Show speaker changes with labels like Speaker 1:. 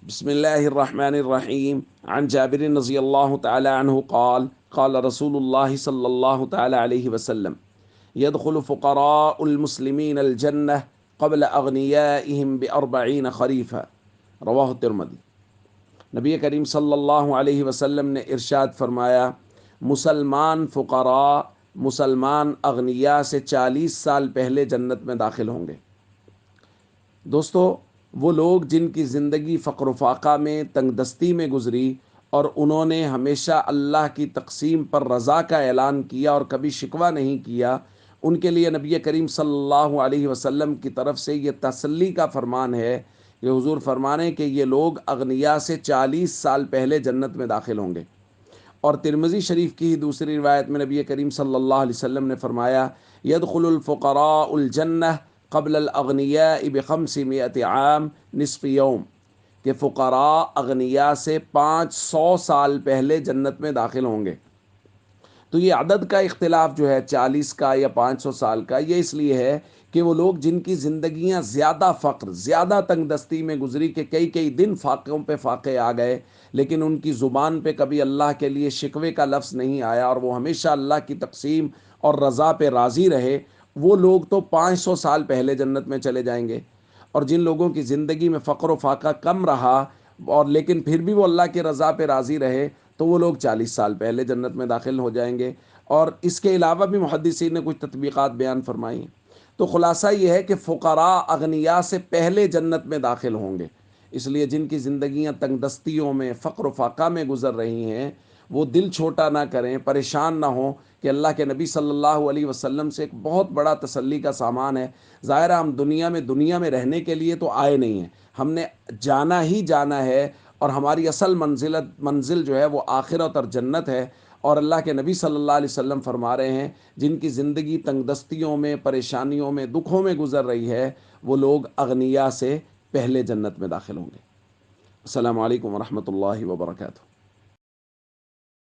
Speaker 1: بسم اللہ الرحمن الرحیم عن جابر رضی اللہ تعالی عنہ قال قال رسول اللہ صلی اللہ تعالی علیہ وسلم يدخل فقراء المسلمین الجنہ قبل اغنیائهم باربعین خریفا رواہ الترمذی۔ نبی کریم صلی اللہ علیہ وسلم نے ارشاد فرمایا، مسلمان فقراء مسلمان اغنیاء سے 40 سال پہلے جنت میں داخل ہوں گے۔ دوستو، وہ لوگ جن کی زندگی فقر و فاقہ میں تنگ دستی میں گزری اور انہوں نے ہمیشہ اللہ کی تقسیم پر رضا کا اعلان کیا اور کبھی شکوہ نہیں کیا، ان کے لیے نبی کریم صلی اللہ علیہ وسلم کی طرف سے یہ تسلی کا فرمان ہے کہ حضور فرمانے کہ یہ لوگ اغنیاء سے 40 سال پہلے جنت میں داخل ہوں گے۔ اور ترمذی شریف کی دوسری روایت میں نبی کریم صلی اللہ علیہ وسلم نے فرمایا، يدخل الفقراء الجنہ قبل الاغنیاء ب500 عام نصف یوم، کہ فقراء اغنیاء سے 500 سال پہلے جنت میں داخل ہوں گے۔ تو یہ عدد کا اختلاف جو ہے 40 کا یا 500 سال کا، یہ اس لیے ہے کہ وہ لوگ جن کی زندگیاں زیادہ فقر زیادہ تنگ دستی میں گزری کہ کئی دن فاقوں پہ فاقے آ گئے، لیکن ان کی زبان پہ کبھی اللہ کے لیے شکوے کا لفظ نہیں آیا اور وہ ہمیشہ اللہ کی تقسیم اور رضا پہ راضی رہے، وہ لوگ تو 500 سال پہلے جنت میں چلے جائیں گے۔ اور جن لوگوں کی زندگی میں فقر و فاقہ کم رہا اور لیکن پھر بھی وہ اللہ کی رضا پہ راضی رہے، تو وہ لوگ 40 سال پہلے جنت میں داخل ہو جائیں گے۔ اور اس کے علاوہ بھی محدثین نے کچھ تطبیقات بیان فرمائی۔ تو خلاصہ یہ ہے کہ فقراء اغنیاء سے پہلے جنت میں داخل ہوں گے، اس لیے جن کی زندگیاں تنگ دستیوں میں فقر و فاقہ میں گزر رہی ہیں، وہ دل چھوٹا نہ کریں، پریشان نہ ہوں کہ اللہ کے نبی صلی اللہ علیہ وسلم سے ایک بہت بڑا تسلی کا سامان ہے۔ ظاہر ہم دنیا میں رہنے کے لیے تو آئے نہیں ہیں، ہم نے جانا ہی جانا ہے، اور ہماری اصل منزل جو ہے وہ آخرت اور جنت ہے۔ اور اللہ کے نبی صلی اللہ علیہ وسلم فرما رہے ہیں، جن کی زندگی تنگ دستیوں میں پریشانیوں میں دکھوں میں گزر رہی ہے، وہ لوگ اغنیاء سے پہلے جنت میں داخل ہوں گے۔ السلام علیکم ورحمۃ اللہ وبرکاتہ۔